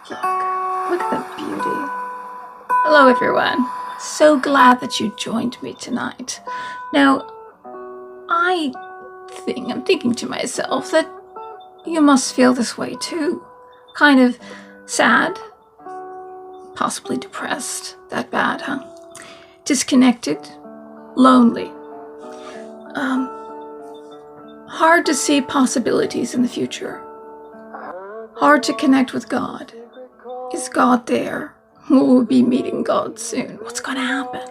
Look at that beauty. Hello everyone. So glad that you joined me tonight. Now, I'm thinking to myself that you must feel this way too. Kind of sad, possibly depressed, that bad, huh? Disconnected, lonely. Hard to see possibilities in the future. Hard to connect with God. Is God there? Will we be meeting God soon? What's going to happen?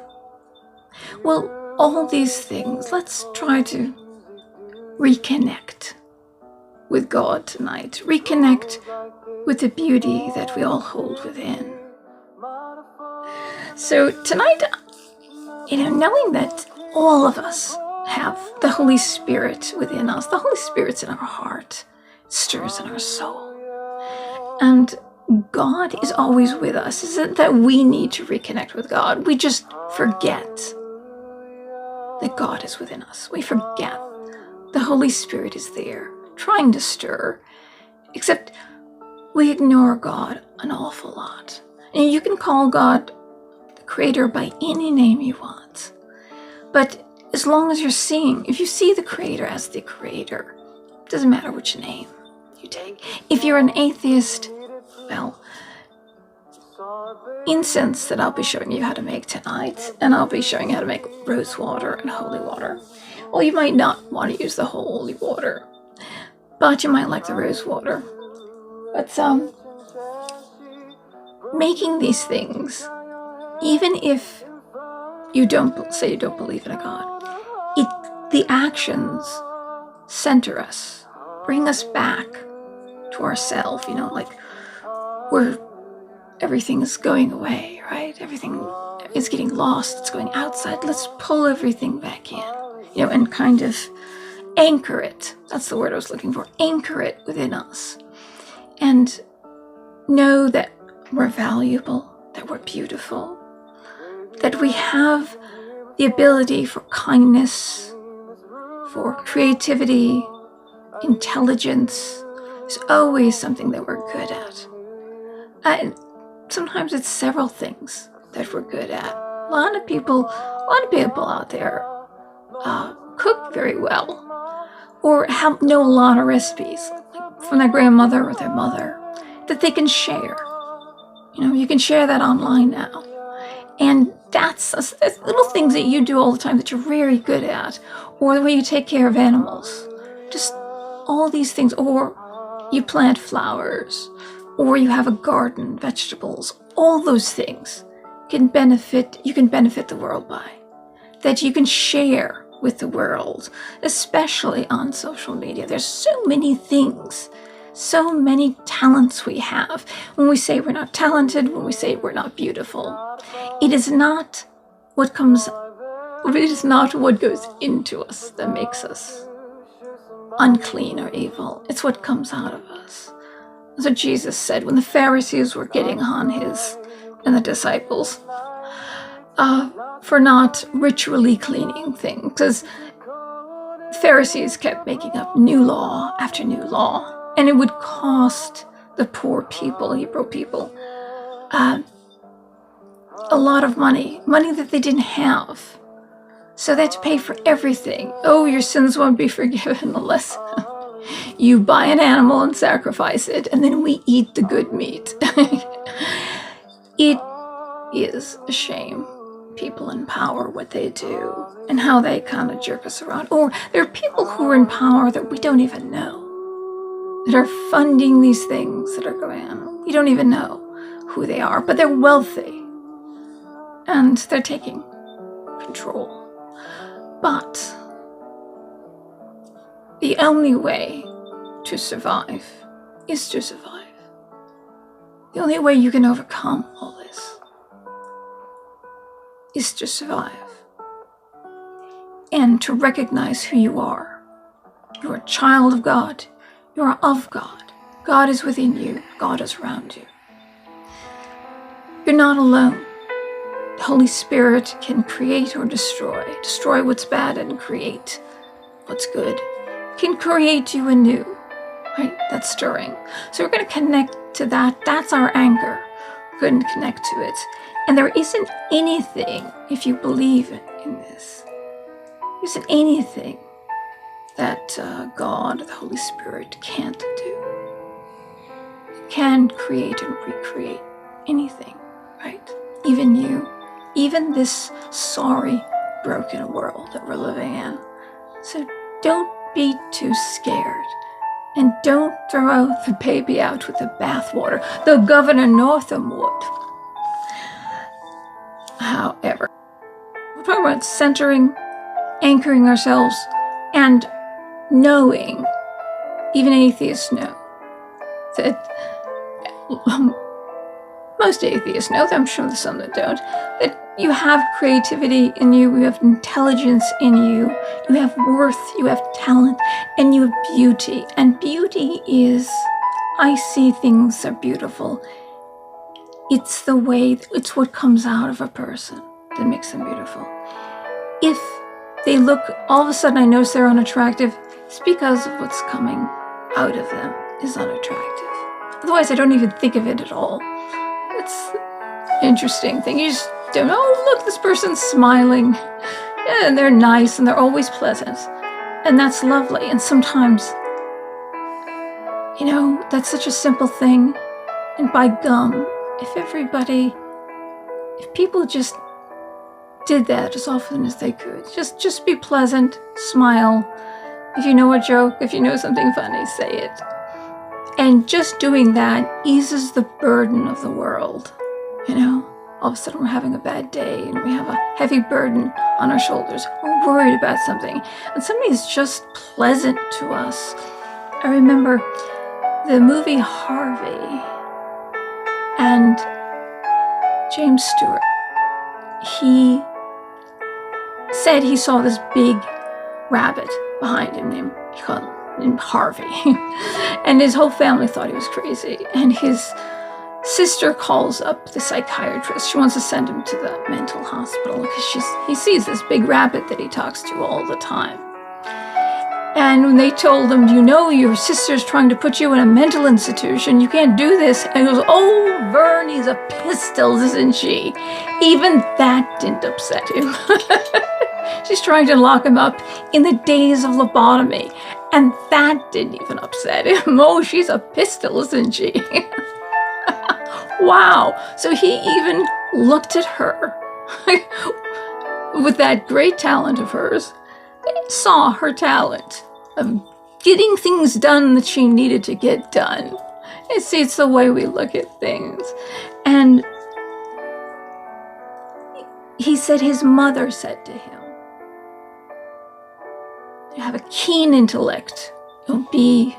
Well, all these things, let's try to reconnect with God tonight. Reconnect with the beauty that we all hold within. So tonight, knowing that all of us have the Holy Spirit within us, the Holy Spirit's in our heart, it stirs in our soul. And God is always with us. Isn't that we need to reconnect with God? We just forget that God is within us. We forget the Holy Spirit is there, trying to stir, except we ignore God an awful lot. And you can call God the Creator by any name you want. But as long as if you see the Creator as the Creator, it doesn't matter which name you take. If you're an atheist, well, incense that I'll be showing you how to make tonight, and I'll be showing you how to make rosewater and holy water. Well, you might not want to use the holy water, but you might like the rosewater. But making these things, even if you don't believe in a God, the actions center us, bring us back to ourselves, like where everything is going away, right? Everything is getting lost. It's going outside. Let's pull everything back in, and kind of anchor it. That's the word I was looking for. Anchor it within us. And know that we're valuable, that we're beautiful, that we have the ability for kindness, for creativity, intelligence. There's always something that we're good at. And sometimes it's several things that we're good at. A lot of people out there cook very well, or know a lot of recipes from their grandmother or their mother that they can share. You can share that online now. And that's little things that you do all the time that you're very good at, or the way you take care of animals. Just all these things, or you plant flowers, or you have a garden, vegetables. All those things you can benefit the world by, that you can share with the world, especially on social media. There's so many things, so many talents we have. When we say we're not talented, when we say we're not beautiful, it is not what goes into us that makes us unclean or evil. It's what comes out of us. That's what Jesus said when the Pharisees were getting on and the disciples for not ritually cleaning things, because the Pharisees kept making up new law after new law, and it would cost the poor people, Hebrew people, a lot of money that they didn't have. So they had to pay for everything. Oh, your sins won't be forgiven unless you buy an animal and sacrifice it, and then we eat the good meat. It is a shame. People in power, what they do, and how they kind of jerk us around. Or there are people who are in power that we don't even know, that are funding these things that are going on. We don't even know who they are, but they're wealthy, and they're taking control. But the only way to survive is to survive. The only way you can overcome all this is to survive and to recognize who you are. You're a child of God. You're of God. God is within you. God is around you. You're not alone. The Holy Spirit can create or destroy what's bad and create what's good. Can create you anew, right? That's stirring. So we're going to connect to that. That's our anchor. We're going to connect to it. And there isn't anything, if you believe in this, there isn't anything that God, the Holy Spirit, can't do. It can create and recreate anything, right? Even you, even this sorry, broken world that we're living in. So don't be too scared. And don't throw the baby out with the bathwater, though Governor Northam would. However, we're talking about centering, anchoring ourselves, and knowing, even atheists know, that most atheists know, I'm sure there's some that don't, that you have creativity in you, you have intelligence in you, you have worth, you have talent, and you have beauty. And beauty is, I see things are beautiful. It's the way, it's what comes out of a person that makes them beautiful. If they look, all of a sudden I notice they're unattractive, it's because of what's coming out of them is unattractive. Otherwise, I don't even think of it at all. It's an interesting thing. You just don't know, oh, look, this person's smiling. Yeah, and they're nice and they're always pleasant. And that's lovely. And sometimes, you know, that's such a simple thing. And by gum, if people just did that as often as they could, just be pleasant, smile. If you know a joke, if you know something funny, say it. And just doing that eases the burden of the world. You know, all of a sudden we're having a bad day and we have a heavy burden on our shoulders. We're worried about something. And something is just pleasant to us. I remember the movie Harvey and James Stewart. He said he saw this big rabbit behind him named Harvey. And his whole family thought he was crazy. And his sister calls up the psychiatrist. She wants to send him to the mental hospital because he sees this big rabbit that he talks to all the time. And when they told him, you know, your sister's trying to put you in a mental institution, you can't do this. And he goes, oh, Vern, he's a pistol, isn't she? Even that didn't upset him. She's trying to lock him up in the days of lobotomy. And that didn't even upset him. Oh, she's a pistol, isn't she? Wow. So he even looked at her with that great talent of hers. Saw her talent of getting things done that she needed to get done. It's the way we look at things. And he said his mother said to him, you have a keen intellect. You'll be,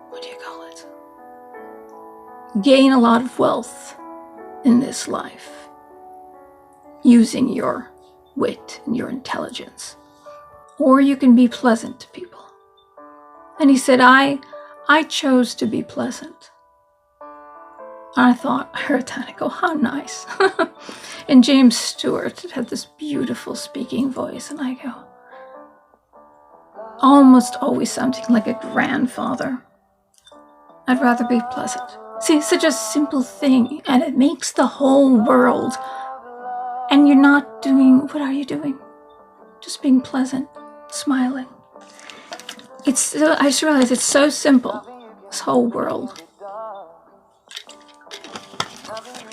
what do you call it? Gain a lot of wealth in this life using your wit and your intelligence. Or you can be pleasant to people. And he said, I chose to be pleasant. And I thought, I heard that, I go, how nice. And James Stewart had this beautiful speaking voice, and I go, almost always something like a grandfather. I'd rather be pleasant. See, it's such a simple thing, and it makes the whole world. And you're not doing, what are you doing? Just being pleasant. Smiling. I just realized it's so simple, this whole world.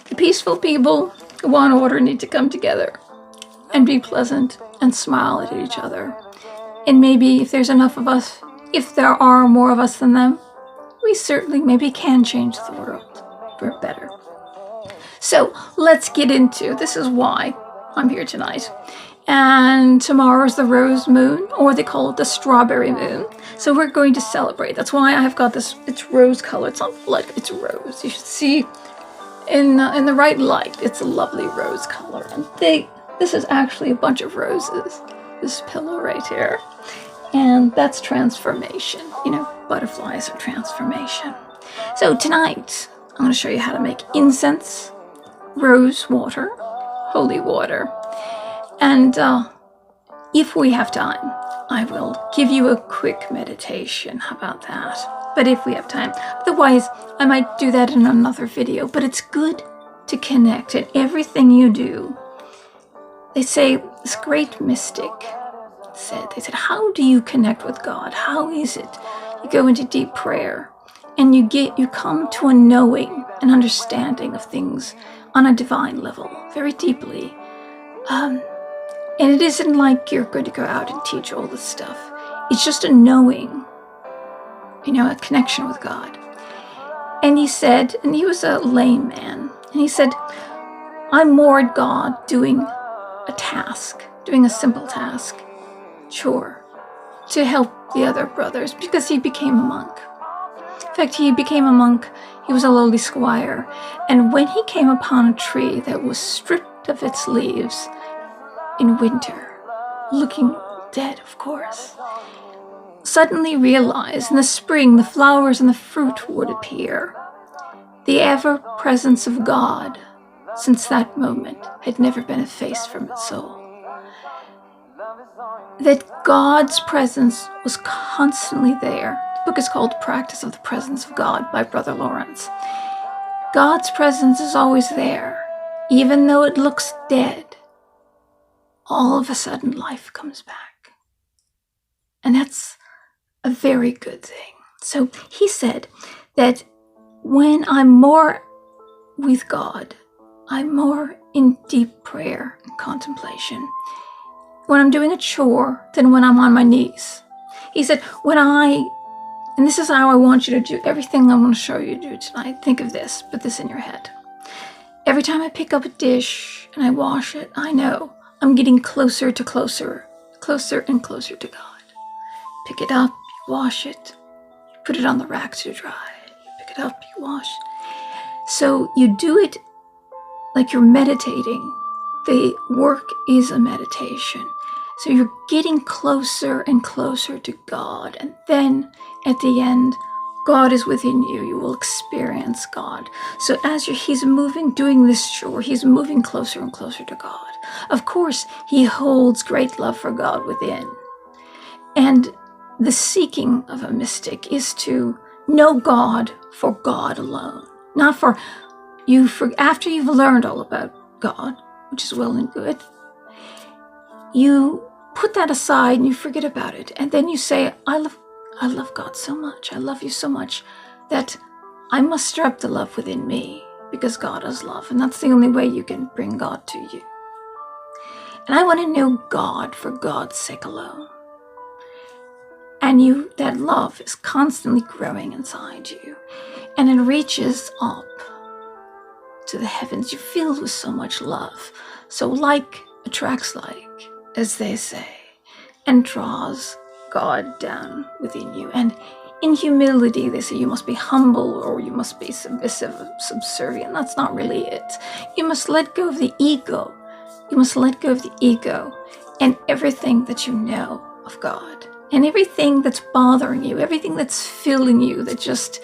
The peaceful people who want order need to come together and be pleasant and smile at each other. And maybe if there's enough of us, if there are more of us than them, we certainly maybe can change the world for better. So let's get into, this is why I'm here tonight. And tomorrow's the rose moon, or they call it the strawberry moon. So we're going to celebrate. That's why I have got this, it's rose color. It's not blood, it's rose. You should see in the right light, it's a lovely rose color. And this is actually a bunch of roses, this pillow right here. And that's transformation. You know, butterflies are transformation. So tonight, I'm going to show you how to make incense, rose water, holy water. And if we have time, I will give you a quick meditation. How about that? but if we have time. Otherwise, I might do that in another video, but it's good to connect in everything you do. They say, this great mystic they said, how do you connect with God? How is it? You go into deep prayer and you come to a knowing, an understanding of things on a divine level, very deeply. And it isn't like you're going to go out and teach all this stuff. It's just a knowing, a connection with God. And he said, and he was a lame man, and he said, I'm more at God doing a task, doing a simple task, chore, to help the other brothers, because he became a monk. In fact, he became a monk. He was a lowly squire. And when he came upon a tree that was stripped of its leaves in winter, looking dead, of course, suddenly realized in the spring the flowers and the fruit would appear. The ever-presence of God, since that moment, had never been effaced from its soul. That God's presence was constantly there. The book is called Practice of the Presence of God by Brother Lawrence. God's presence is always there. Even though it looks dead, all of a sudden life comes back. And that's a very good thing. So he said that when I'm more with God, I'm more in deep prayer and contemplation when I'm doing a chore than when I'm on my knees. He said, and this is how I want you to do everything I'm going to show you to do tonight. Think of this, put this in your head. Every time I pick up a dish and I wash it, I know I'm getting closer and closer to God. Pick it up, you wash it, you put it on the rack to dry. You pick it up, you wash. So you do it like you're meditating. The work is a meditation. So you're getting closer and closer to God. And then at the end, God is within you. You will experience God. So as he's moving, doing this chore, he's moving closer and closer to God. Of course, he holds great love for God within. And the seeking of a mystic is to know God for God alone. Not for you, after you've learned all about God, which is well and good, you put that aside and you forget about it. And then you say, I love God so much. I love you so much that I must stir up the love within me because God is love. And that's the only way you can bring God to you. And I want to know God for God's sake alone. And that love is constantly growing inside you. And it reaches up to the heavens. You're filled with so much love. So like attracts like, as they say, and draws God down within you. And in humility, they say you must be humble or you must be submissive, subservient. That's not really it. You must let go of the ego. You must let go of the ego and everything that you know of God. And everything that's bothering you, everything that's filling you, that just,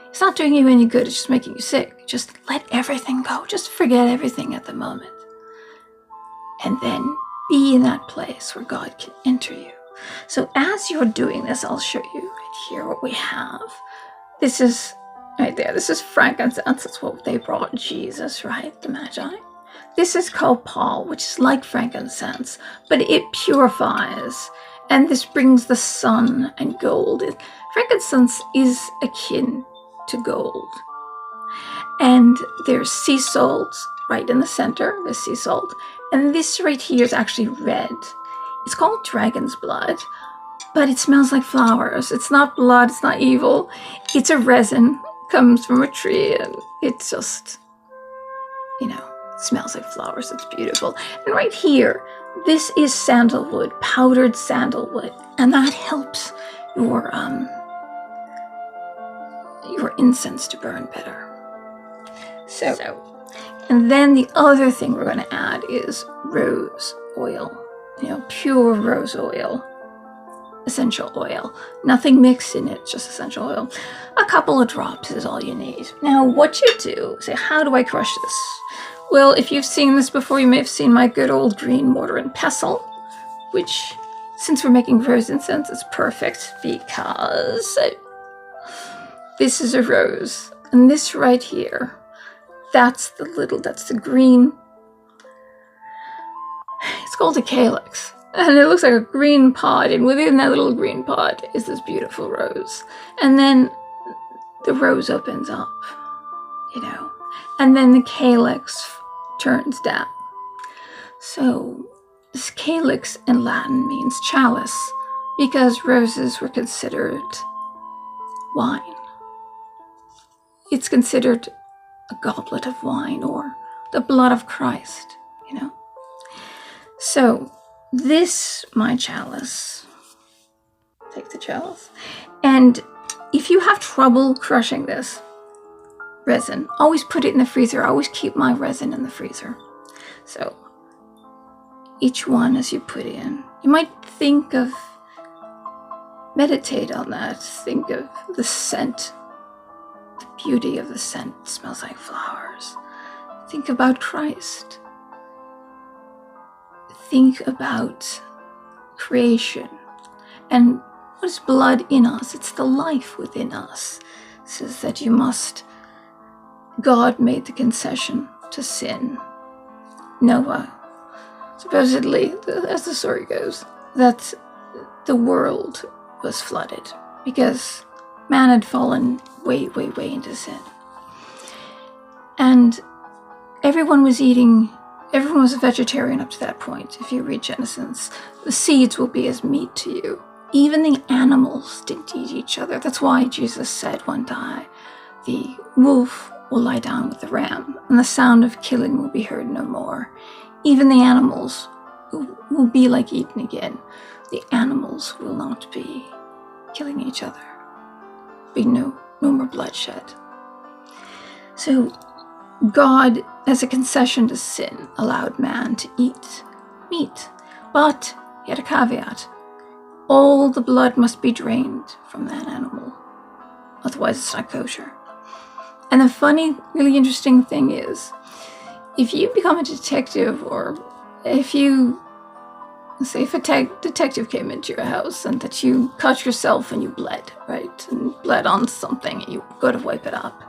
it's not doing you any good, it's just making you sick. Just let everything go. Just forget everything at the moment. And then be in that place where God can enter you. So as you're doing this, I'll show you right here what we have. This is right there. This is frankincense. That's what they brought Jesus, right? The Magi. This is copal, which is like frankincense, but it purifies. And this brings the sun and gold. Frankincense is akin to gold. And there's sea salt right in the center, the sea salt. And this right here is actually red. It's called dragon's blood, but it smells like flowers. It's not blood, it's not evil. It's a resin, comes from a tree, and it's just, it smells like flowers. It's beautiful. And right here, this is sandalwood, powdered sandalwood, and that helps your incense to burn better. So, and then the other thing we're going to add is rose oil, pure rose oil, essential oil. Nothing mixed in it, just essential oil. A couple of drops is all you need. Now, what you do, say, how do I crush this? Well, if you've seen this before, you may have seen my good old green mortar and pestle, which, since we're making rose incense, is perfect because this is a rose, and this right here, that's the green. It's called a calyx, and it looks like a green pod, and within that little green pod is this beautiful rose. And then the rose opens up, and then the calyx turns down. So this calyx in Latin means chalice, because roses were considered wine. It's considered a goblet of wine, or the blood of Christ, So this, my chalice, take the chalice, and if you have trouble crushing this resin, always put it in the freezer. I always keep my resin in the freezer. So each one, as you put in, you might meditate on that. Think of the scent, the beauty of the scent. It smells like flowers. Think about Christ. Think about creation. And what is blood in us? It's the life within us. It says that God made the concession to sin. Noah, supposedly, as the story goes, that the world was flooded because man had fallen way, way, way into sin. And everyone was a vegetarian up to that point. If you read Genesis, the seeds will be as meat to you. Even the animals didn't eat each other. That's why Jesus said one day, the wolf will lie down with the ram, and the sound of killing will be heard no more. Even the animals will be like Eden again. The animals will not be killing each other. Be no more bloodshed. So God, as a concession to sin, allowed man to eat meat. But he had a caveat. All the blood must be drained from that animal. Otherwise it's not kosher. And the funny, really interesting thing is, if you become a detective, or if a detective came into your house and that you cut yourself and you bled, right? And bled on something and you go to wipe it up.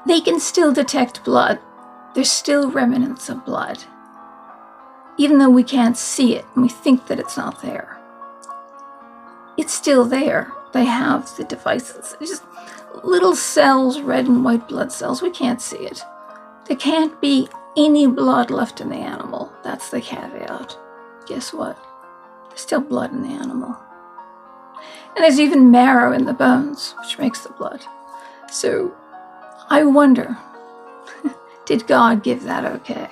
They can still detect blood. There's still remnants of blood. Even though we can't see it and we think that it's not there. It's still there. They have the devices. It's just little cells, red and white blood cells. We can't see it. There can't be any blood left in the animal. That's the caveat. Guess what? There's still blood in the animal. And there's even marrow in the bones, which makes the blood. So I wonder, did God give that okay?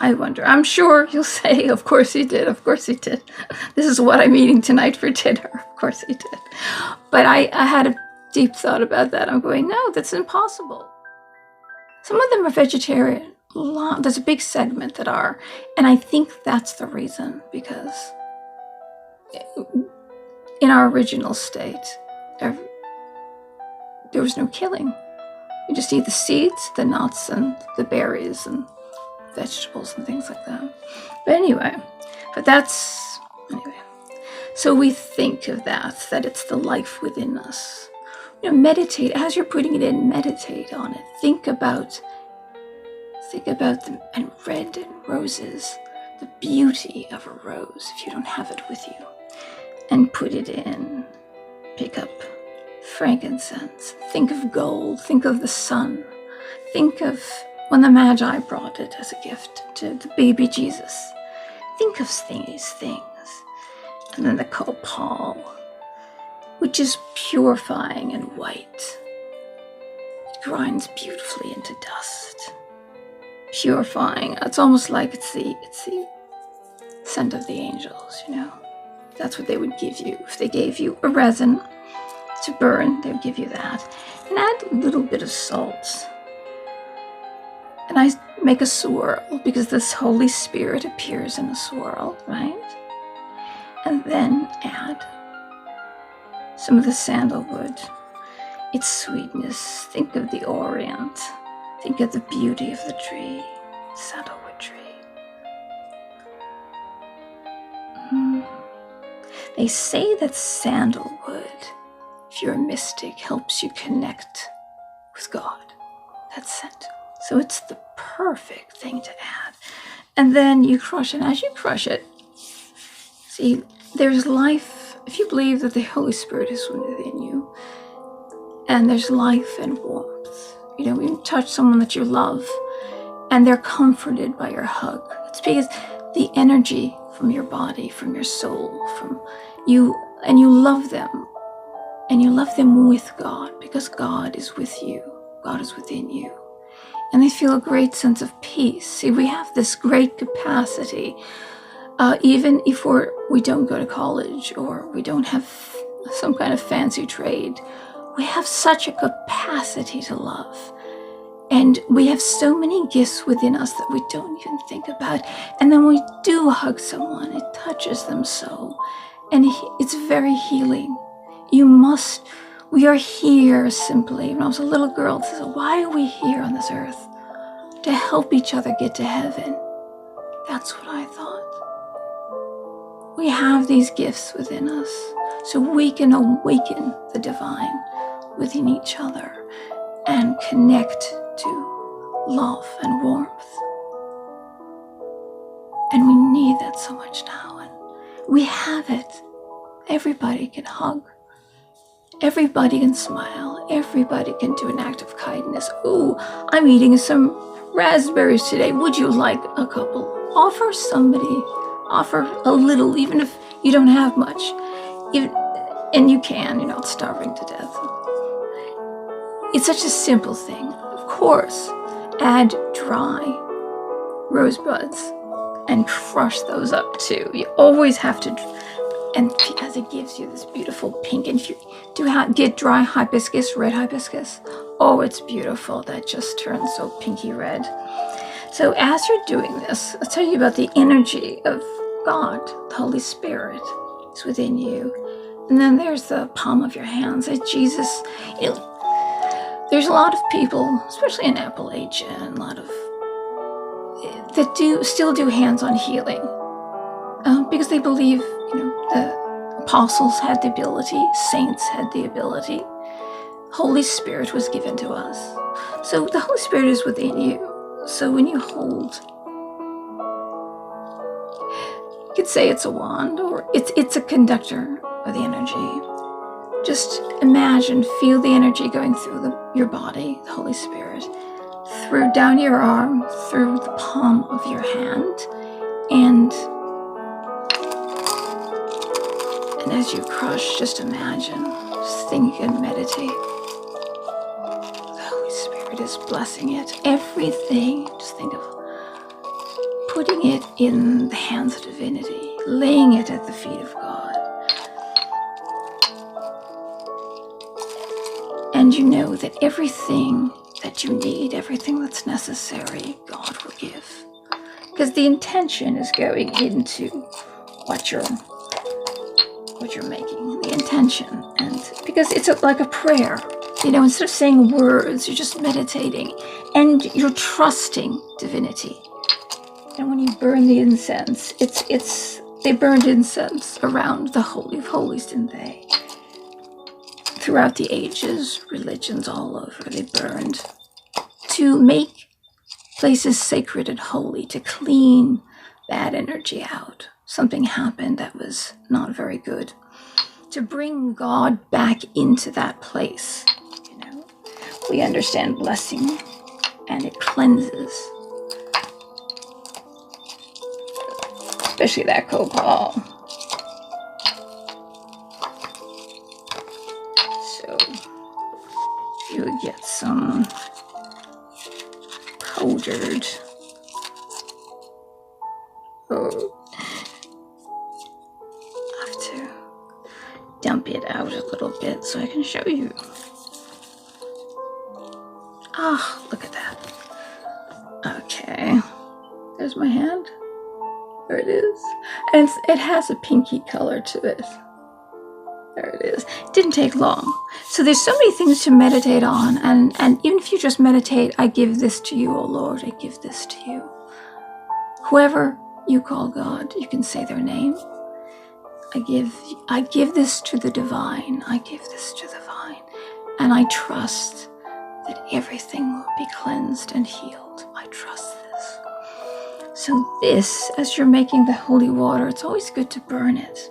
I wonder. I'm sure you'll say, of course he did, of course he did. This is what I'm eating tonight for dinner. Of course he did. But I had a deep thought about that. I'm going, no, that's impossible. Some of them are vegetarian. There's a big segment that are. And I think that's the reason, because in our original state, there was no killing. You just eat the seeds, the nuts, and the berries, and vegetables, and things like that. But anyway, so we think of that it's the life within us. Meditate, as you're putting it in, meditate on it. Think about them, and red and roses, the beauty of a rose, if you don't have it with you, and put it in. Pick up frankincense. Think of gold. Think of the sun. Think of when the Magi brought it as a gift to the baby Jesus. Think of these things. And then the copal, which is purifying and white. It grinds beautifully into dust. Purifying. It's almost like it's the scent of the angels, That's what they would give you. If they gave you a resin to burn, they would give you that. And add a little bit of salt. And I make a swirl, because this Holy Spirit appears in a swirl, right? And then add some of the sandalwood. Its sweetness. Think of the Orient. Think of the beauty of the tree. Sandalwood tree. They say that sandalwood, if you're a mystic, helps you connect with God. That's scent. So it's the perfect thing to add. And then you crush it. And as you crush it, see, there's life. If you believe that the Holy Spirit is within you, and there's life and warmth. You touch someone that you love, and they're comforted by your hug. It's because the energy from your body, from your soul, from you, and you love them. And you love them with God, because God is with you. God is within you. And they feel a great sense of peace. See, we have this great capacity, even if we don't go to college or we don't have some kind of fancy trade. We have such a capacity to love. And we have so many gifts within us that we don't even think about. And then when we do hug someone, it touches them so. And it's very healing. We are here simply. When I was a little girl, I said, why are we here on this earth? To help each other get to heaven. That's what I thought. We have these gifts within us, so we can awaken the divine within each other and connect to love and warmth. And we need that so much now. And we have it. Everybody can hug. Everybody can smile. Everybody can do an act of kindness. Ooh, I'm eating some raspberries today. Would you like a couple? Offer a little, even if you don't have much. And you can, you're not starving to death. It's such a simple thing. Of course, add dry rosebuds and crush those up too. You always have to, and because it gives you this beautiful pink. And if you get dry hibiscus, red hibiscus, oh, it's beautiful. That just turns so pinky red. So as you're doing this, I'll tell you about the energy of God, the Holy Spirit is within you. And then there's the palm of your hands. Jesus, there's a lot of people, especially in Appalachia, and a lot of that still do hands-on healing because they believe, the apostles had the ability, saints had the ability, Holy Spirit was given to us. So the Holy Spirit is within you. So when you hold, you could say it's a wand, or it's a conductor of the energy. Just imagine, feel the energy going through your body, the Holy Spirit, through down your arm, through the palm of your hand, and as you crush, just imagine, just think and meditate. The Holy Spirit is blessing it. Everything, just think of putting it in the hands of divinity, laying it at the feet of God. And you know that everything that you need, everything that's necessary, God will give. Because the intention is going into what you're making, the intention. And because it's like a prayer, instead of saying words, you're just meditating and you're trusting divinity. And when you burn the incense, they burned incense around the Holy of Holies, didn't they? Throughout the ages, religions all over, they burned to make places sacred and holy, to clean bad energy out. Something happened that was not very good. To bring God back into that place, we understand blessing, and it cleanses. Especially that copal. So you would get some powdered. I have to dump it out a little bit so I can show you. Ah, look at that. Okay. There's my hand. There it is. And it has a pinky color to it. There it is. It didn't take long. So there's so many things to meditate on. And even if you just meditate, I give this to you, O Lord. I give this to you. Whoever you call God, you can say their name. I give this to the divine. I give this to the divine. And I trust that everything will be cleansed and healed. I trust this. So this, as you're making the holy water, it's always good to burn it.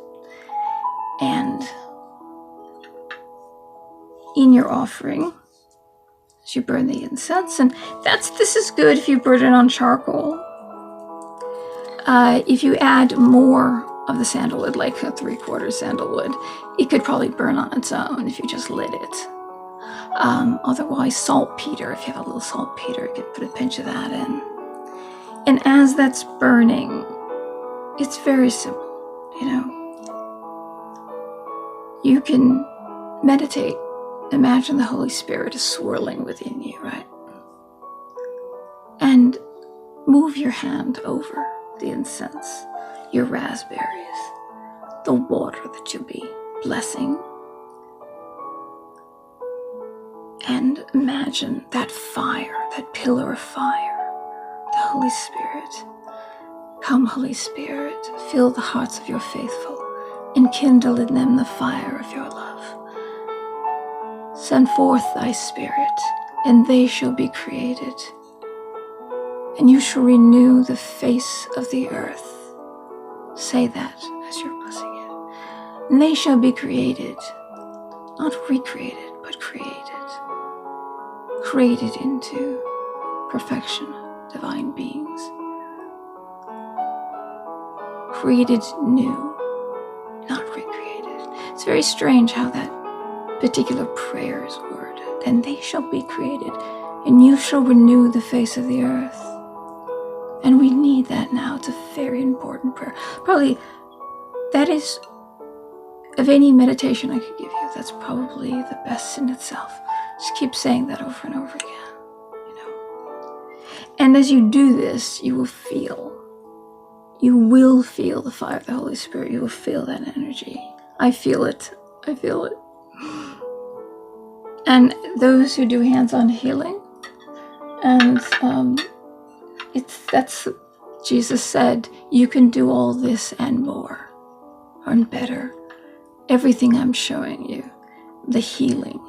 And in your offering, as you burn the incense, and this is good if you burn it on charcoal. If you add more of the sandalwood, like a 3/4 sandalwood, it could probably burn on its own if you just lit it. Otherwise, saltpeter, if you have a little saltpeter, you could put a pinch of that in. And as that's burning, it's very simple, You can meditate. Imagine the Holy Spirit is swirling within you, right? And move your hand over the incense, your raspberries, the water that you'll be blessing. And imagine that fire, that pillar of fire, the Holy Spirit. Come, Holy Spirit, fill the hearts of your faithful and kindle in them the fire of your love. Send forth thy Spirit, and they shall be created, and you shall renew the face of the earth. Say that as you're blessing it. And they shall be created, not recreated, but created. Created into perfection, divine beings. Created new, not recreated. It's very strange how that particular prayer is worded. And they shall be created, and you shall renew the face of the earth. And we need that now. It's a very important prayer. Probably that is, of any meditation I could give you, that's probably the best in itself. Just keep saying that over and over again, And as you do this, you will feel the fire of the Holy Spirit. You will feel that energy. I feel it. And those who do hands-on healing, and that's Jesus said, you can do all this and more, and better. Everything I'm showing you, the healing.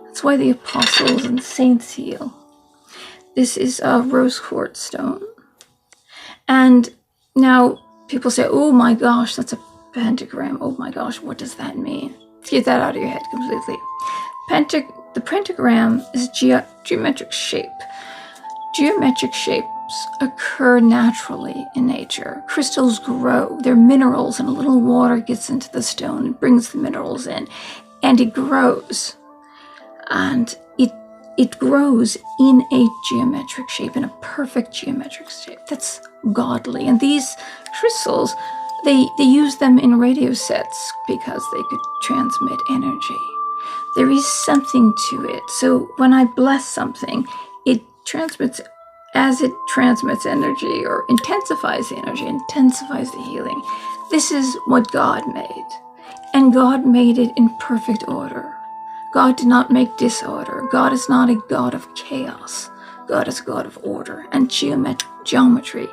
That's why the apostles and saints heal. This is a rose quartz stone. And now people say, oh my gosh, that's a pentagram. Oh my gosh, what does that mean? Get that out of your head completely. The pentagram is geometric shape. Geometric shapes occur naturally in nature. Crystals grow. They're minerals, and a little water gets into the stone and brings the minerals in, and it grows. And it grows in a geometric shape, in a perfect geometric shape. That's godly. And these crystals, they use them in radio sets because they could transmit energy. There is something to it. So when I bless something, it transmits, as it transmits energy or intensifies the energy, intensifies the healing. This is what God made. And God made it in perfect order. God did not make disorder. God is not a God of chaos. God is a God of order. And geometry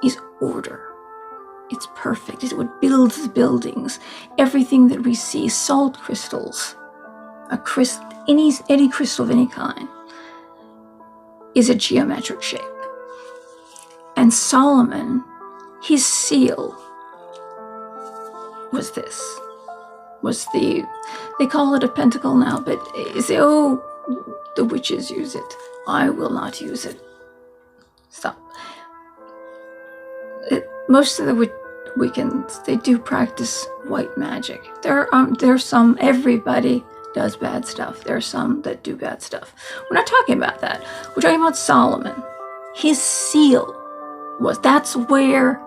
is order. It's perfect. It's what builds buildings. Everything that we see, salt crystals, any crystal of any kind, is a geometric shape. And Solomon, his seal was this. They call it a pentacle now, but you say, oh, the witches use it. I will not use it. Stop. Most of the Wiccans, they do practice white magic. There are some, everybody does bad stuff. There are some that do bad stuff. We're not talking about that. We're talking about Solomon. His seal that's where,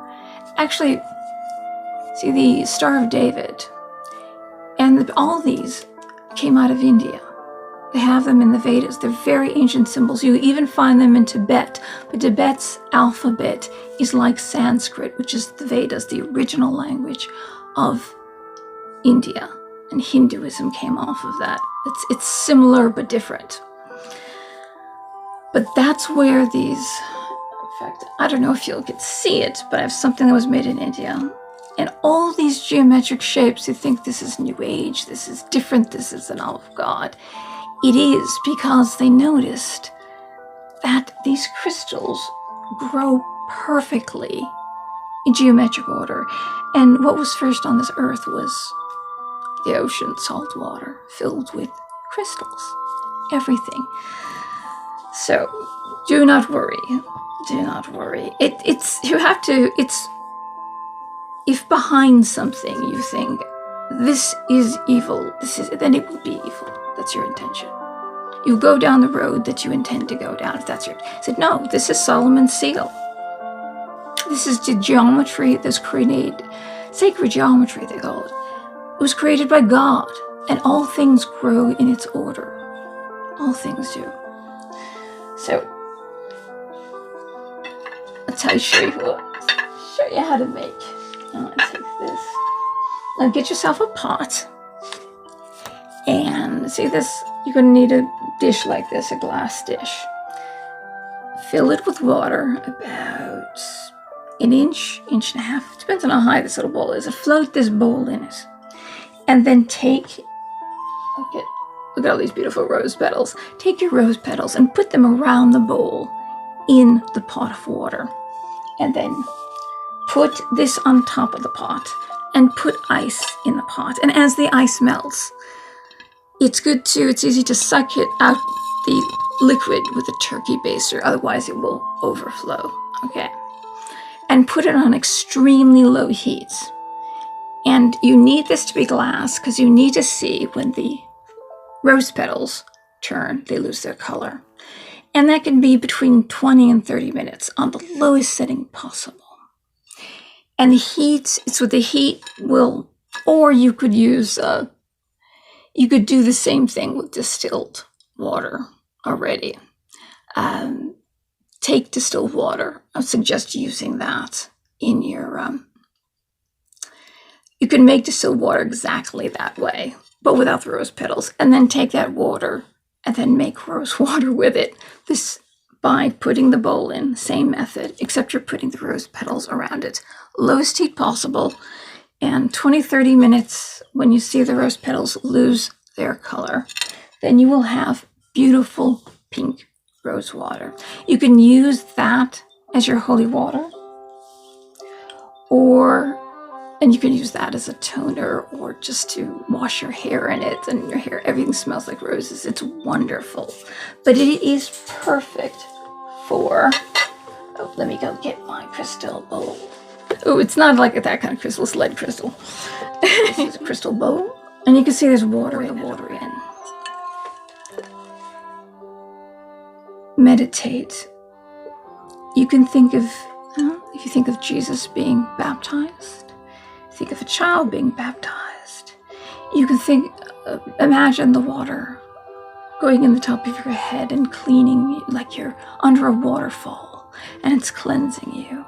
actually, see the Star of David, and all these came out of India. They have them in the Vedas. They're very ancient symbols. You even find them in Tibet, but Tibet's alphabet is like Sanskrit, which is the Vedas, the original language of India. And Hinduism came off of that. It's similar but different. But that's where these, in fact, I don't know if you can see it, but I have something that was made in India. And all these geometric shapes, you think this is New Age, this is different, this is the knowledge of God. it is because they noticed that these crystals grow perfectly in geometric order. And what was first on this earth was the ocean, salt water, filled with crystals. Everything. So, do not worry. Do not worry. If behind something you think, this is evil, then it will be evil. That's your intention. You go down the road that you intend to go down. If that's your, said, no, this is Solomon's seal. This is the geometry that's created, sacred geometry they call it. It was created by God, and all things grow in its order. All things do. So, I'll show you how to make. Now, take this. Now, get yourself a pot. And see this? You're going to need a dish like this, a glass dish. Fill it with water, about an inch, inch and a half. Depends on how high this little bowl is. Float this bowl in it. And then look at all these beautiful rose petals. Take your rose petals and put them around the bowl in the pot of water. And then put this on top of the pot and put ice in the pot. And as the ice melts, it's easy to suck it out the liquid with a turkey baster, otherwise it will overflow, okay? And put it on extremely low heat. And you need this to be glass because you need to see when the rose petals turn, they lose their color. And that can be between 20 and 30 minutes on the lowest setting possible. And the heat, it's what the heat will, or you could use, you could do the same thing with distilled water already. Take distilled water. I would suggest using that in your, you can make distilled water exactly that way, but without the rose petals. And then take that water and then make rose water with it. This by putting the bowl in, same method, except you're putting the rose petals around it. Lowest heat possible, and 20-30 minutes when you see the rose petals lose their color, then you will have beautiful pink rose water. You can use that as your holy water, and you can use that as a toner or just to wash your hair in it, and your hair, everything smells like roses. It's wonderful. But it is perfect for, let me go get my crystal bowl. Oh, it's not like that kind of crystal, it's lead crystal. This is a crystal bowl, and you can see there's water in. Meditate. You can think of, if you think of Jesus being baptized, think of a child being baptized. You can imagine the water going in the top of your head and cleaning, like you're under a waterfall, and it's cleansing you.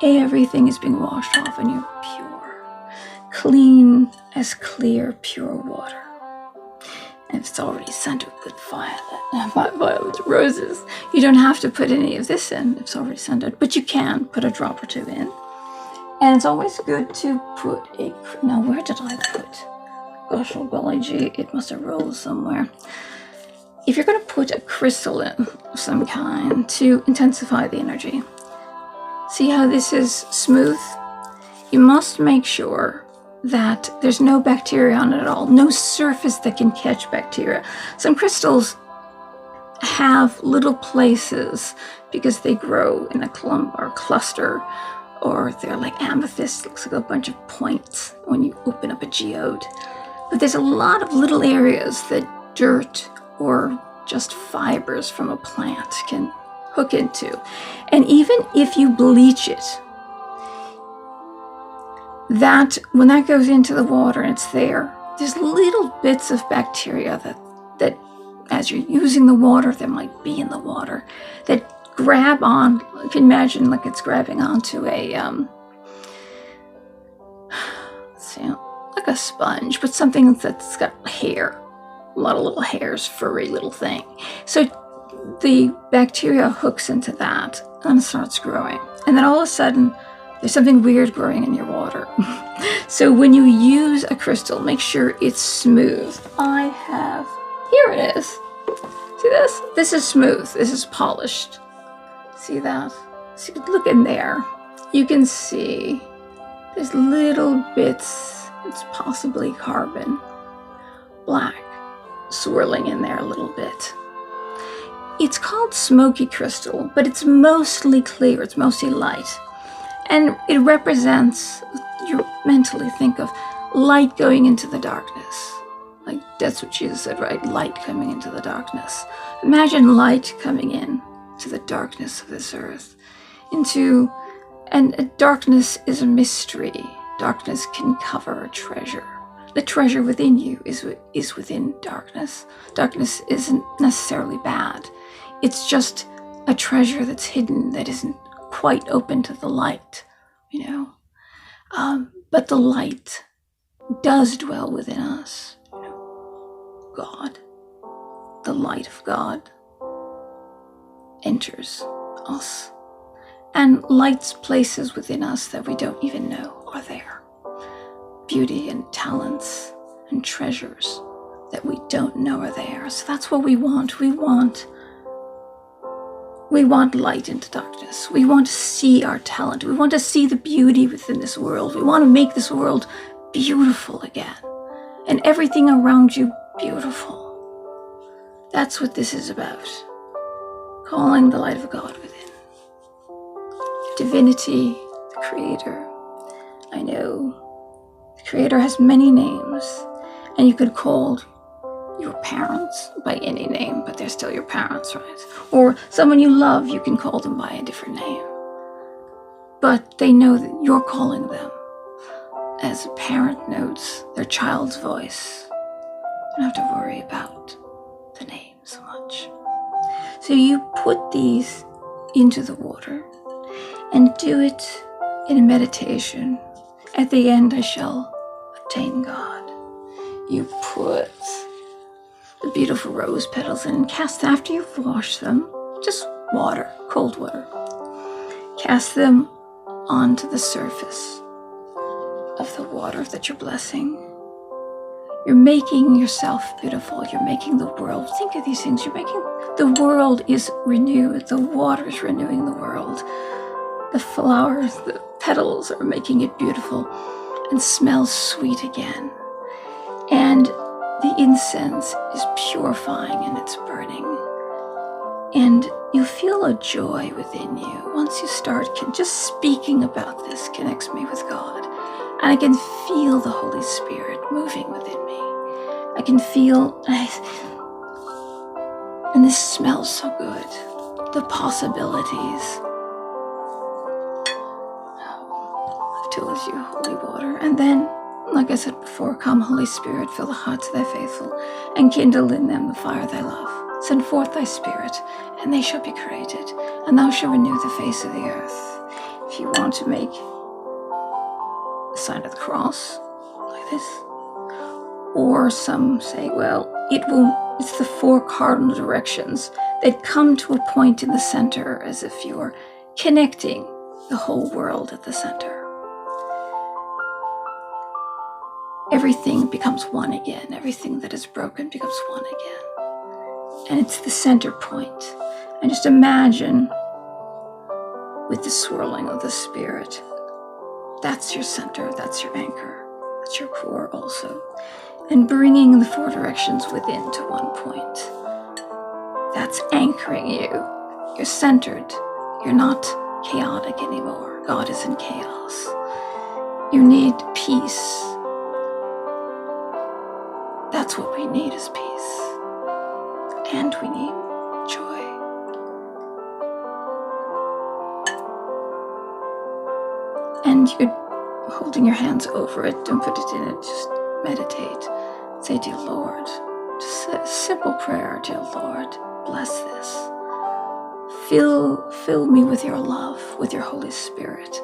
Everything is being washed off and you're pure. Clean as clear, pure water. And it's already scented with violet roses. You don't have to put any of this in. It's already scented. But you can put a drop or two in. And it's always good to put now where did I put? Gosh, oh golly gee, it must have rolled somewhere. If you're going to put a crystal in of some kind to intensify the energy, see how this is smooth? You must make sure that there's no bacteria on it at all, no surface that can catch bacteria. Some crystals have little places because they grow in a clump or cluster, or they're like amethyst, looks like a bunch of points when you open up a geode. But there's a lot of little areas that dirt or just fibers from a plant can hook into. And even if you bleach it, that when that goes into the water and it's there's little bits of bacteria that as you're using the water, that might be in the water, that grab on. You can imagine like it's grabbing onto a like a sponge, but something that's got hair, a lot of little hairs, furry little thing. So the bacteria hooks into that and starts growing, and then all of a sudden there's something weird growing in your water. So when you use a crystal, make sure it's smooth. I have Here it is. See this? This is smooth. This is polished. See that? So look in there. You can see there's little bits. It's possibly carbon, black, swirling in there a little bit. It's called smoky crystal, but it's mostly clear. It's mostly light. And it represents, you mentally think of light going into the darkness. Like that's what Jesus said, right? Light coming into the darkness. Imagine light coming in to the darkness of this earth. And darkness is a mystery. Darkness can cover a treasure. The treasure within you is within darkness. Darkness isn't necessarily bad. It's just a treasure that's hidden, that isn't quite open to the light, But the light does dwell within us. God, the light of God, enters us and lights places within us that we don't even know are there. Beauty and talents and treasures that we don't know are there. So that's what we want. We want light into darkness. We want to see our talent. We want to see the beauty within this world. We want to make this world beautiful again. And everything around you beautiful. That's what this is about. Calling the light of God within. Divinity, the Creator. I know the Creator has many names, and you could call your parents by any name, but they're still your parents, right? Or someone you love, you can call them by a different name. But they know that you're calling them as a parent notes their child's voice. You don't have to worry about the name so much. So you put these into the water and do it in a meditation. At the end, I shall obtain God. You put the beautiful rose petals in and cast them after you've washed them. Just water, cold water. Cast them onto the surface of the water that you're blessing. You're making yourself beautiful. You're making the world. Think of these things. The world is renewed. The water is renewing the world. The flowers, the petals are making it beautiful and smells sweet again. And the incense is purifying and it's burning. And you feel a joy within you. Once you start, just speaking about this connects me with God. And I can feel the Holy Spirit moving within me. I can feel, and this smells so good. The possibilities. I've told you, holy water. And then, like I said before, come Holy Spirit, fill the hearts of thy faithful, and kindle in them the fire of thy love. Send forth thy Spirit, and they shall be created, and thou shalt renew the face of the earth. If you want to make the sign of the cross, like this, or some say, well, it's the four cardinal directions that come to a point in the center as if you're connecting the whole world at the center. Everything becomes one again. Everything that is broken becomes one again. And it's the center point. And just imagine with the swirling of the Spirit, that's your center, that's your anchor, that's your core also. And bringing the four directions within to one point. That's anchoring you. You're centered. You're not chaotic anymore. God is in chaos. You need peace. That's what we need is peace. And we need joy. And you're holding your hands over it. Don't put it in it. Just meditate. Say, dear Lord, just a simple prayer, dear Lord, bless this. Fill me with your love, with your Holy Spirit.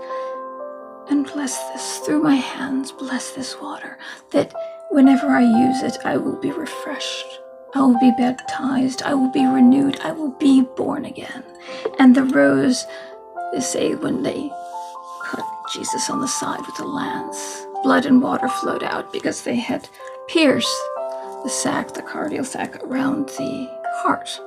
And bless this through my hands. Bless this water, that whenever I use it, I will be refreshed. I will be baptized. I will be renewed. I will be born again. And the rose, they say when they cut Jesus on the side with a lance, blood and water flowed out because they had pierced the sac, the cardiac sac around the heart.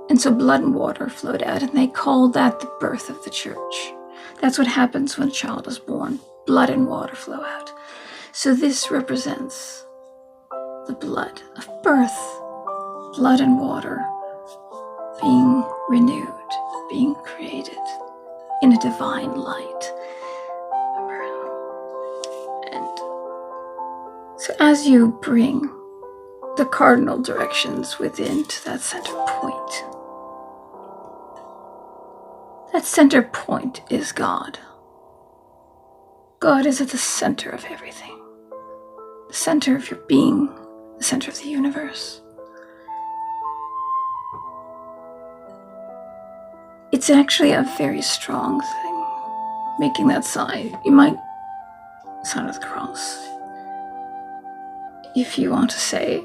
And so blood and water flowed out, and they called that the birth of the church. That's what happens when a child is born. Blood and water flow out. So this represents the blood of birth, blood and water being renewed, being created in a divine light. And so as you bring the cardinal directions within to that center point, that center point is God. God is at the center of everything, the center of your being, the center of the universe. It's actually a very strong thing, making that sign. You might sign of the cross. If you want to say,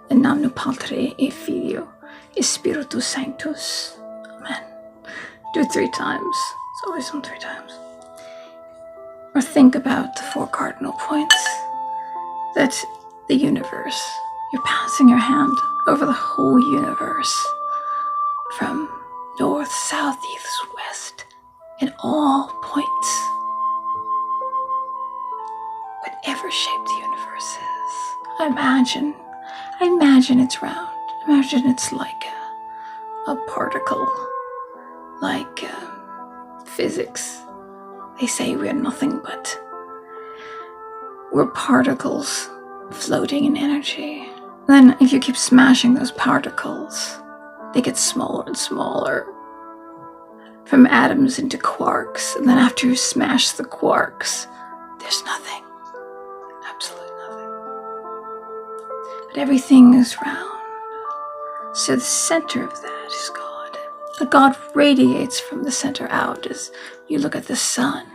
in nomine Patri et Filio et Spiritus Sanctus. Amen. Do it 3 times. It's always done 3 times. Or think about the 4 cardinal points. That's the universe. You're passing your hand over the whole universe, from north, south, east, west, in all points. Whatever shape the universe is. I imagine it's round. Imagine it's like a particle, like physics. They say we're nothing but we're particles floating in energy. Then if you keep smashing those particles, they get smaller and smaller, from atoms into quarks. And then after you smash the quarks, there's nothing. Absolutely nothing. But everything is round. So the center of that is God. But God radiates from the center out. As you look at the sun,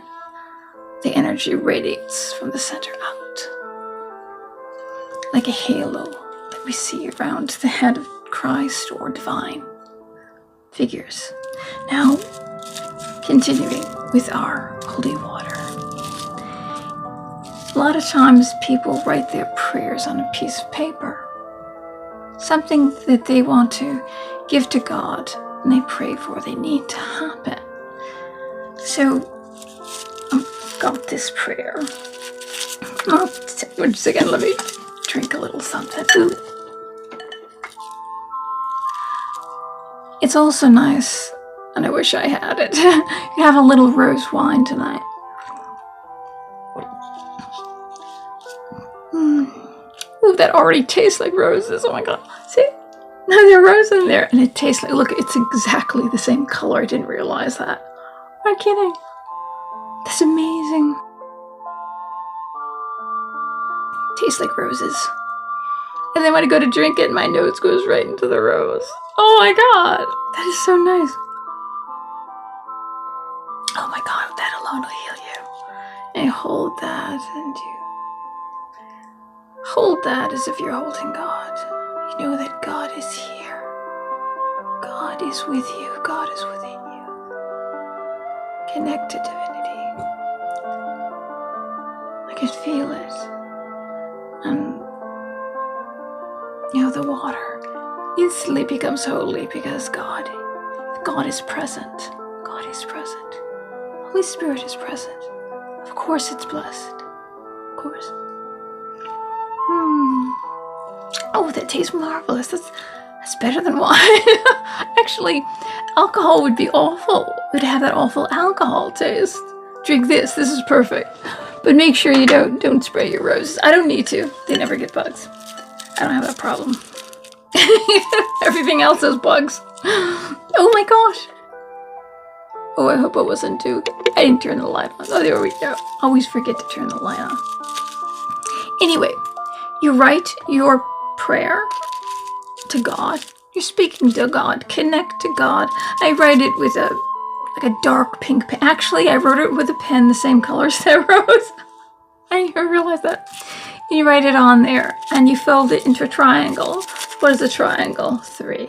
the energy radiates from the center out, like a halo that we see around the head of Christ or divine figures. Now, continuing with our holy water. A lot of times people write their prayers on a piece of paper, something that they want to give to God and they pray for, they need to happen. So I've got this prayer. One second, let me drink a little something. Ooh. It's also nice, and I wish I had it, you have a little rose wine tonight. Ooh, that already tastes like roses. Oh my god. See? Now there are roses in there, and it tastes like, look, it's exactly the same color. I didn't realize that. I'm not kidding. That's amazing. Tastes like roses. And then when I go to drink it, my nose goes right into the rose. Oh my god. That is so nice. Oh my god, that alone will heal you. And you hold that, and you hold that as if you're holding God. You know that God is here. God is with you. God is within you. Connect to divinity. I can feel it. And you know, the water instantly becomes holy because God is present. God is present. Holy Spirit is present. Of course it's blessed. Of course. Oh, that tastes marvelous. That's better than wine. Actually, alcohol would be awful. It would have that awful alcohol taste. Drink this. This is perfect. But make sure you don't spray your roses. I don't need to. They never get bugs. I don't have that problem. Everything else has bugs. Oh my gosh. Oh, I hope I wasn't too. I didn't turn the light on. Oh, there we go. Always forget to turn the light on. Anyway, you write your prayer to God. You're speaking to God. Connect to God. I write it with like a dark pink pen. Actually, I wrote it with a pen the same color as that rose. I didn't even realize that. You write it on there, and you fold it into a triangle. What is a triangle? 3.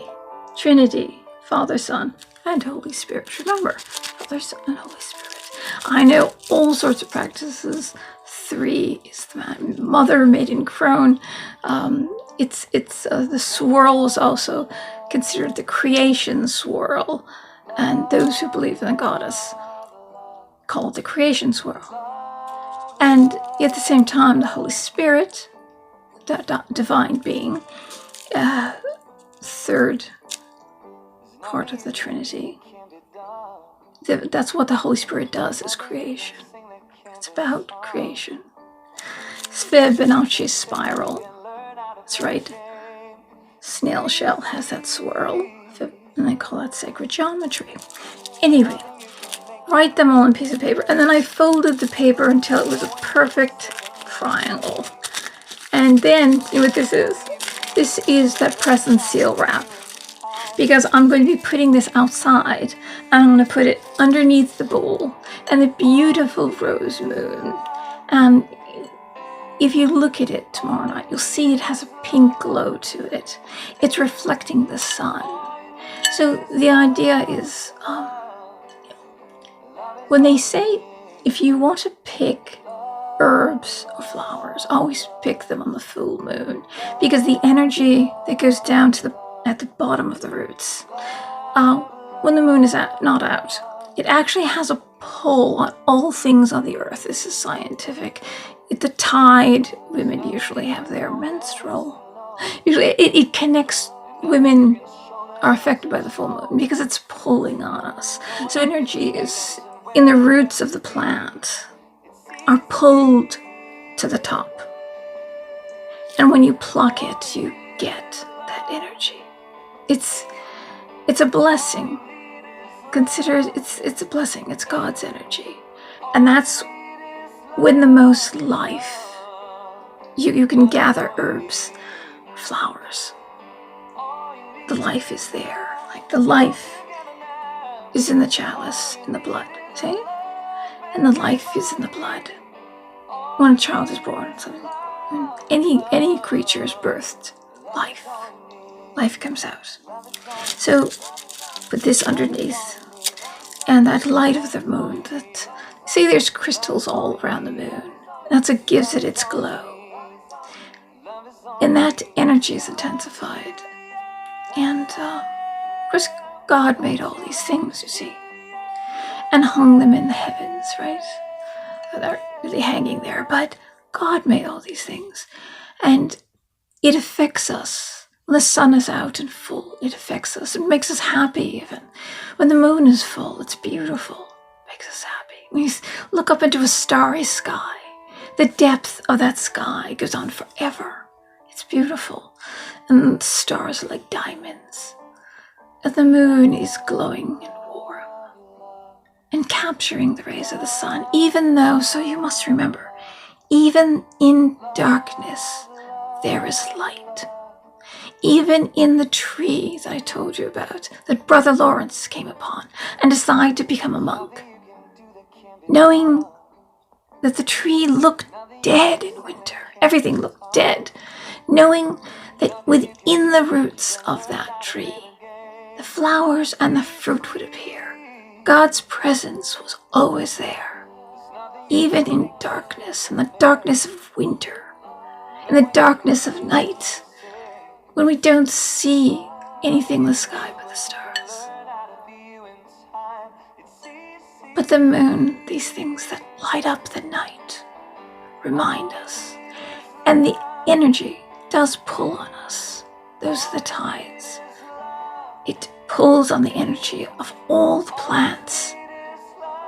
Trinity, Father, Son, and Holy Spirit. Remember, Father, Son, and Holy Spirit. I know all sorts of practices 3 is the mother, maiden, crone. It's the swirl is also considered the creation swirl, and those who believe in the goddess call it the creation swirl. And at the same time, the Holy Spirit, that divine being, third part of the Trinity. That's what the Holy Spirit does, is creation. It's about creation. Fibonacci spiral. That's right. Snail shell has that swirl, and they call that sacred geometry. Anyway, write them all on a piece of paper, and then I folded the paper until it was a perfect triangle. And then, see what this is? This is that present seal wrap, because I'm going to be putting this outside, and I'm going to put it underneath the bowl and the beautiful rose moon. And if you look at it tomorrow night, you'll see it has a pink glow to it. It's reflecting the sun. So the idea is, when they say, if you want to pick herbs or flowers, always pick them on the full moon, because the energy that goes down to at the bottom of the roots, when the moon is not out, it actually has a pull on all things on the earth. This is scientific. At the tide, women usually have their menstrual. Usually it connects, women are affected by the full moon because it's pulling on us. So energy is in the roots of the plant are pulled to the top. And when you pluck it, you get that energy. It's a blessing. Consider it's a blessing. It's God's energy. And that's when the most life, you can gather herbs, flowers. The life is there. Like the life is in the chalice, in the blood. See? And the life is in the blood. When a child is born, any creature is birthed, life. Life comes out. So put this underneath, and that light of the moon, see, there's crystals all around the moon. That's what gives it its glow. And that energy is intensified. And of course, God made all these things, you see, and hung them in the heavens, right? They're really hanging there, but God made all these things. And it affects us. When the sun is out and full, it affects us. It makes us happy even. When the moon is full, it's beautiful. It makes us happy. When you look up into a starry sky, the depth of that sky goes on forever. It's beautiful. And the stars are like diamonds. And the moon is glowing and warm and capturing the rays of the sun, even though, so you must remember, even in darkness, there is light. Even in the tree that I told you about, that Brother Lawrence came upon and decided to become a monk, knowing that the tree looked dead in winter, everything looked dead, knowing that within the roots of that tree, the flowers and the fruit would appear. God's presence was always there, even in darkness, in the darkness of winter, in the darkness of night, when we don't see anything in the sky but the stars. But the moon, these things that light up the night, remind us. And the energy does pull on us. Those are the tides. It pulls on the energy of all the plants.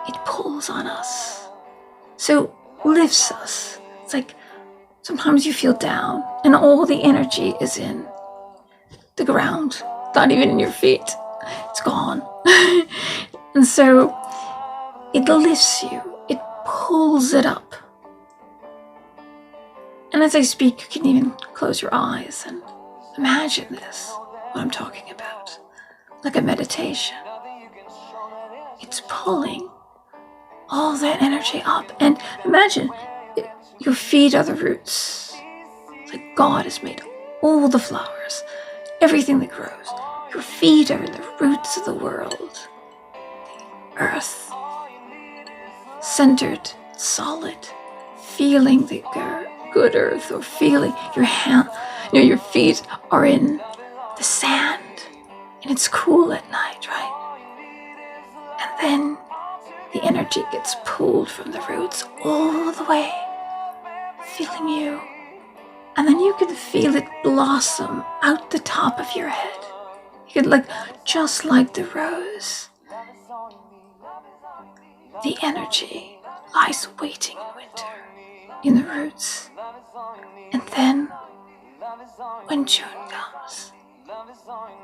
It pulls on us. So lifts us. It's like sometimes you feel down and all the energy is in the ground, not even in your feet. It's gone. And so it lifts you. It pulls it up. And as I speak, you can even close your eyes and imagine this, what I'm talking about, like a meditation. It's pulling all that energy up. And imagine your feet are the roots. It's like God has made all the flowers, everything that grows. Your feet are in the roots of the world, the earth, centered, solid, feeling the good earth, or feeling your hand, your feet are in the sand, and it's cool at night, right? And then the energy gets pulled from the roots all the way, feeling you. And then you can feel it blossom out the top of your head. You can, just like the rose, the energy lies waiting in winter in the roots. And then when June comes,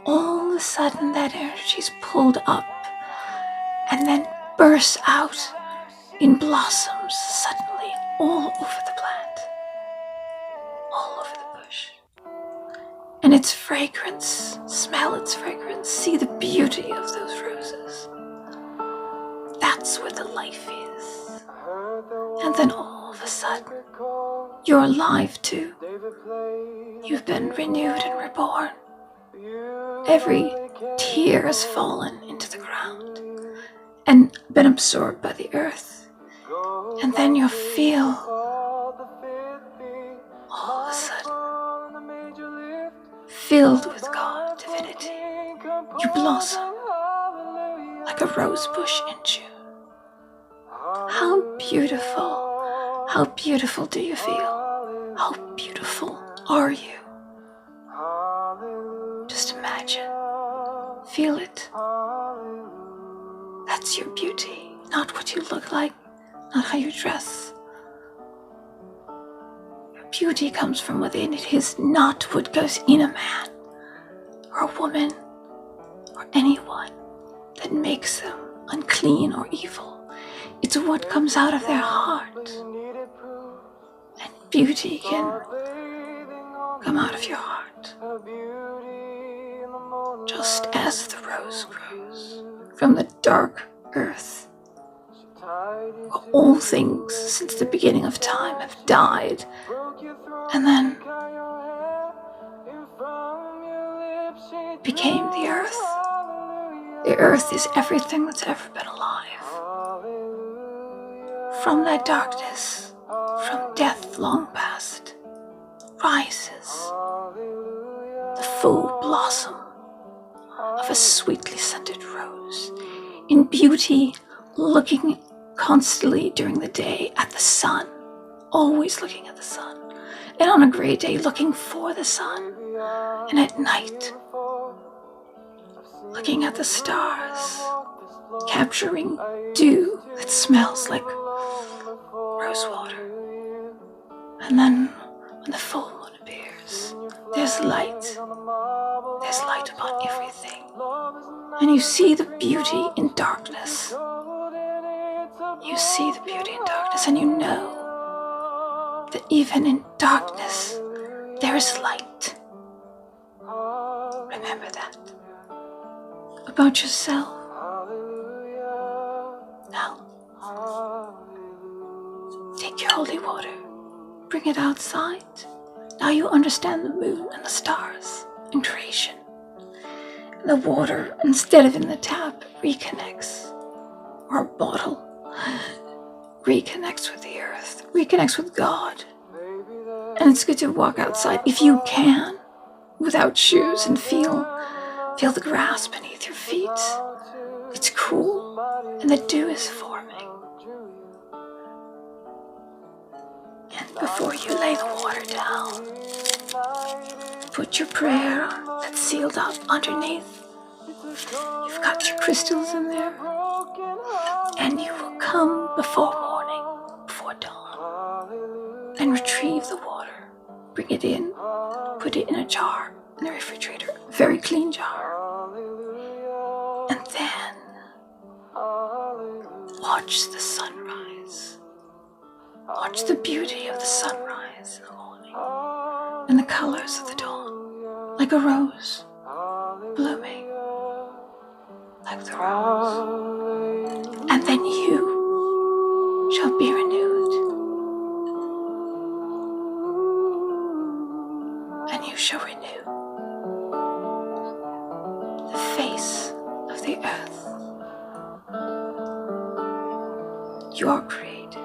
all of a sudden that energy is pulled up and then bursts out in blossoms suddenly all over the plant, all over the bush. And its fragrance, smell its fragrance, see the beauty of those roses. That's where the life is. And then all of a sudden, you're alive too. You've been renewed and reborn. Every tear has fallen into the ground and been absorbed by the earth. And then you'll feel, all of a sudden, filled with God, divinity. You blossom like a rose bush in June. How beautiful do you feel? How beautiful are you? Just imagine, feel it. That's your beauty, not what you look like, not how you dress. Your beauty comes from within. It is not what goes in a man or a woman or anyone that makes them unclean or evil. It's what comes out of their heart. And beauty can come out of your heart, just as the rose grows from the dark earth, where all things since the beginning of time have died, and then became the earth. The earth is everything that's ever been alive. From that darkness, from death long past, rises the full blossom of a sweetly scented rose, in beauty, looking constantly during the day at the sun, always looking at the sun, and on a gray day looking for the sun, and at night looking at the stars, capturing dew that smells like rosewater. And then when the full moon appears, there's light. There's light upon everything. And you see the beauty in darkness. You see the beauty in darkness, and you know that even in darkness, there is light. Remember that about yourself. Now, take your holy water, bring it outside. Now you understand the moon and the stars and creation. And the water, instead of in the tap, reconnects, or a bottle, reconnects with the earth, reconnects with God. And it's good to walk outside if you can, without shoes, and feel the grass beneath your feet. It's cool, and the dew is forming. And before you lay the water down, put your prayer that's sealed up underneath. You've got your crystals in there, and you will come before morning, before dawn, and retrieve the water. Bring it in, put it in a jar in the refrigerator, a very clean jar. And then watch the sunrise. Watch the beauty of the sunrise in the morning and the colors of the dawn, like a rose blooming, like the rose. And then you shall be renewed, and you shall renew the face of the earth. You are created.